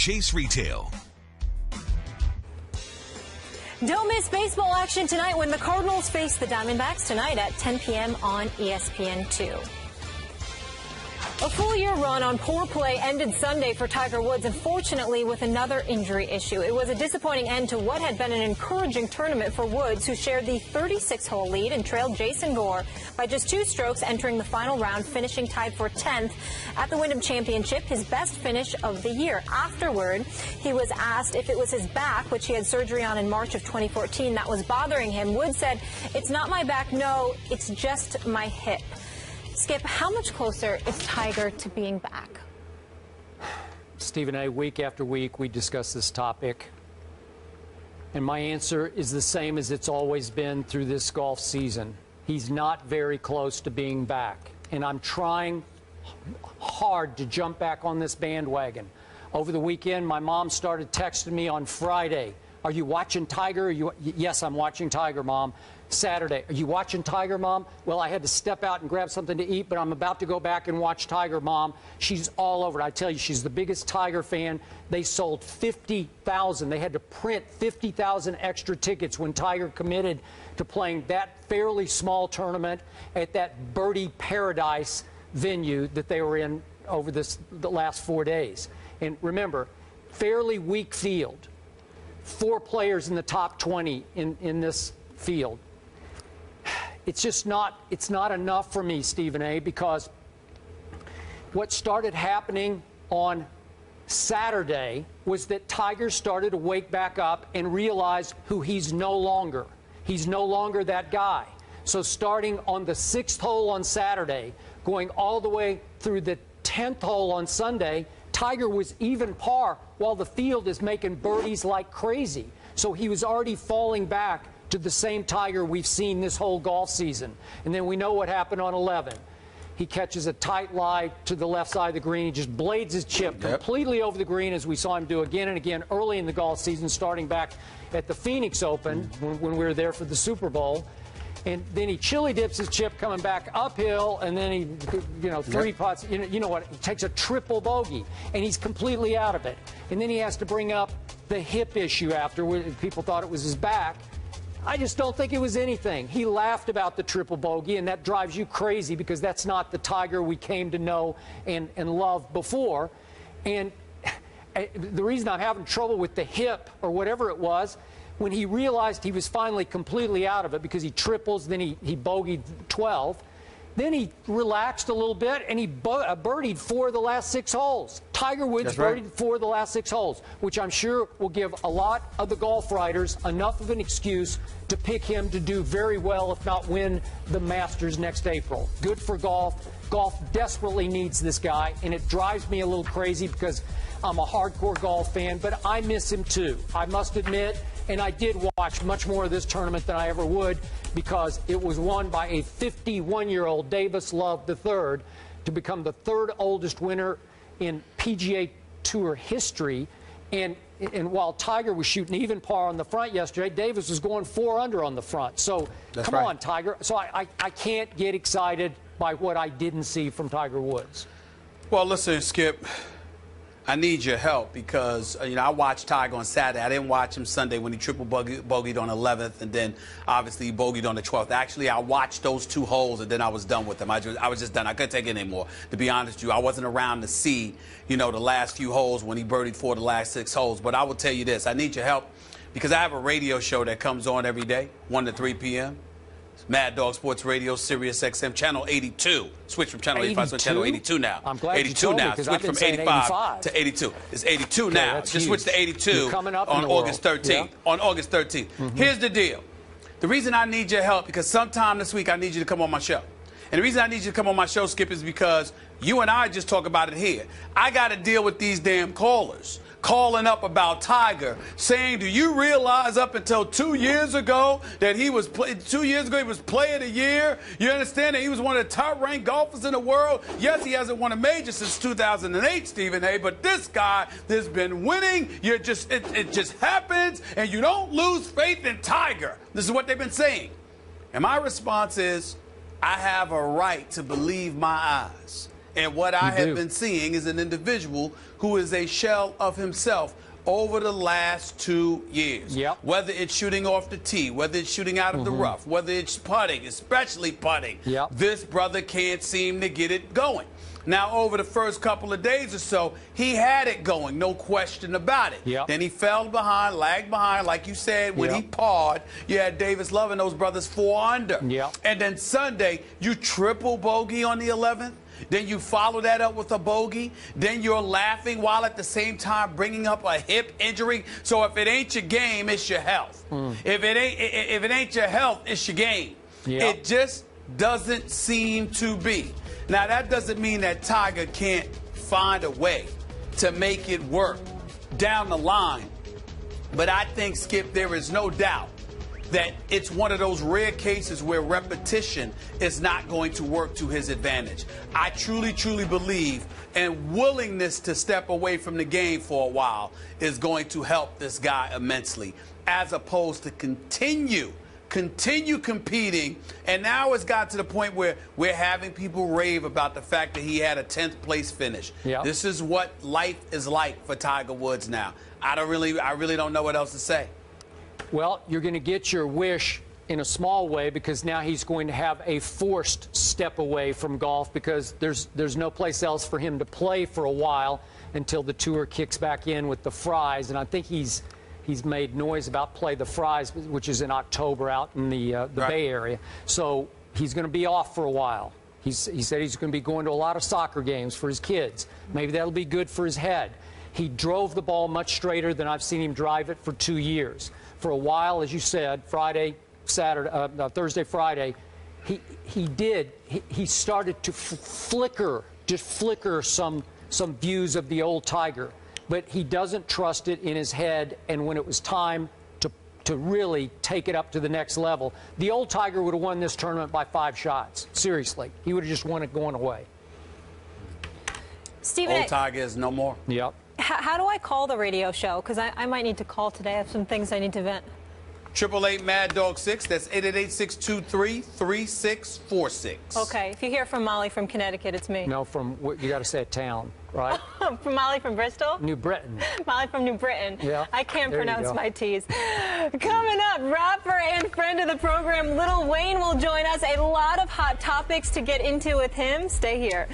Chase Retail. Don't miss baseball action tonight when the Cardinals face the Diamondbacks tonight at 10 p.m. on ESPN2. A full-year run on poor play ended Sunday for Tiger Woods, unfortunately with another injury issue. It was a disappointing end to what had been an encouraging tournament for Woods, who shared the 36-hole lead and trailed Jason Gore by just 2 strokes entering the final round, finishing tied for 10th at the Wyndham Championship, his best finish of the year. Afterward, he was asked if it was his back, which he had surgery on in March of 2014, that was bothering him. Woods said, "It's not my back, no, it's just my hip." Skip, how much closer is Tiger to being back? Stephen A., week after week, we discuss this topic. And my answer is the same as it's always been through this golf season. He's not very close to being back. And I'm trying hard to jump back on this bandwagon. Over the weekend, my mom started texting me on Friday. "Are you watching Tiger?" Yes, I'm watching Tiger, Mom. Saturday, "Are you watching Tiger, Mom?" "Well, I had to step out and grab something to eat, but I'm about to go back and watch Tiger, Mom." She's all over it. I tell you, she's the biggest Tiger fan. They sold 50,000. They had to print 50,000 extra tickets when Tiger committed to playing that fairly small tournament at that birdie paradise venue that they were in over the last 4 days. And remember, fairly weak field. 4 players in the top 20 in this field. It's just not enough for me, Stephen A., because what started happening on Saturday was that Tiger started to wake back up and realize who he's no longer. He's no longer that guy. So starting on the 6th hole on Saturday, going all the way through the 10th hole on Sunday, Tiger was even par while the field is making birdies like crazy. So he was already falling back to the same Tiger we've seen this whole golf season. And then we know what happened on 11. He catches a tight lie to the left side of the green. He just blades his chip completely over the green, as we saw him do again and again early in the golf season, starting back at the Phoenix Open when we were there for the Super Bowl. And then he chili dips his chip coming back uphill, and then he, 3 putts. You know what? He takes a triple bogey, and he's completely out of it. And then he has to bring up the hip issue after. People thought it was his back. I just don't think it was anything. He laughed about the triple bogey, and that drives you crazy because that's not the Tiger we came to know and love before. And the reason I'm having trouble with the hip or whatever it was, when he realized he was finally completely out of it because he triples, then he bogeyed 12. Then he relaxed a little bit, and he birdied 4 of the last 6 holes. Tiger Woods birdied 4 of the last 6 holes, which I'm sure will give a lot of the golf writers enough of an excuse to pick him to do very well, if not win the Masters next April. Good for golf. Golf desperately needs this guy, and it drives me a little crazy because I'm a hardcore golf fan, but I miss him too, I must admit. And I did watch much more of this tournament than I ever would because it was won by a 51-year-old Davis Love III to become the 3rd oldest winner in PGA Tour history. And while Tiger was shooting even par on the front yesterday, Davis was going 4 under on the front. So come on, Tiger. So I can't get excited by what I didn't see from Tiger Woods. Well, listen, Skip, I need your help because, I watched Tiger on Saturday. I didn't watch him Sunday when he triple bogeyed on 11th, and then obviously he bogeyed on the 12th. Actually, I watched those 2 holes, and then I was done with them. I was just done. I couldn't take it anymore, to be honest with you. I wasn't around to see, the last few holes when he birdied 4 of the last 6 holes. But I will tell you this. I need your help because I have a radio show that comes on every day, 1 to 3 p.m. Mad Dog Sports Radio, Sirius XM, Channel 82. Switch from Channel 85 to Channel 82 now. I'm glad 82 you told now. Me, Switch from 85 to 82. It's 82 now. Just switch to 82 on August 13th. Yeah. On August 13th. Here's the deal. The reason I need your help, because sometime this week I need you to come on my show. And the reason I need you to come on my show, Skip, is because you and I just talk about it here. I got to deal with these damn callers calling up about Tiger, saying, do you realize up until 2 years ago that he was 2 years ago he was Player of the Year? You understand that he was one of the top-ranked golfers in the world? Yes, he hasn't won a major since 2008, Stephen A. But this guy has been winning. It just happens, and you don't lose faith in Tiger. This is what they've been saying. And my response is, I have a right to believe my eyes. And what I have been seeing is an individual who is a shell of himself over the last 2 years. Whether it's shooting off the tee, whether it's shooting out of the rough, whether it's putting, especially putting, this brother can't seem to get it going. Now, over the first couple of days or so, he had it going, no question about it. Then he fell behind, lagged behind, like you said, when he pawed, you had Davis Love and those brothers 4 under. And then Sunday, you triple bogey on the 11th. Then you follow that up with a bogey. Then you're laughing while at the same time bringing up a hip injury. So if it ain't your game, it's your health. If it ain't your health, it's your game. It just doesn't seem to be. Now, that doesn't mean that Tiger can't find a way to make it work down the line. But I think, Skip, there is no doubt that it's one of those rare cases where repetition is not going to work to his advantage. I truly, truly believe and willingness to step away from the game for a while is going to help this guy immensely, as opposed to continue competing. And now it's got to the point where we're having people rave about the fact that he had a 10th place finish. This is what life is like for Tiger Woods now. I really don't know what else to say. Well, you're going to get your wish in a small way, because now he's going to have a forced step away from golf, because there's no place else for him to play for a while until the tour kicks back in with the Fries. And I think he's made noise about Play the Fries, which is in October out in the Bay Area. So he's going to be off for a while. He said he's going to be going to a lot of soccer games for his kids. Maybe that'll be good for his head. He drove the ball much straighter than I've seen him drive it for 2 years. For a while, as you said, Thursday, Friday, he started to flicker some views of the old Tiger. But he doesn't trust it in his head, and when it was time to really take it up to the next level, the old Tiger would have won this tournament by 5 shots. Seriously. He would have just won it going away. Stephen, old Tiger is no more. How do I call the radio show? Because I might need to call today. I have some things I need to vent. 888 Mad Dog 6. That's 888-623-3646. Okay. If you hear from Molly from Connecticut, it's me. No, you got to say a town, right? From Molly from Bristol? New Britain. Molly from New Britain. I can't pronounce my T's. Coming up, rapper and friend of the program, Lil Wayne will join us. A lot of hot topics to get into with him. Stay here.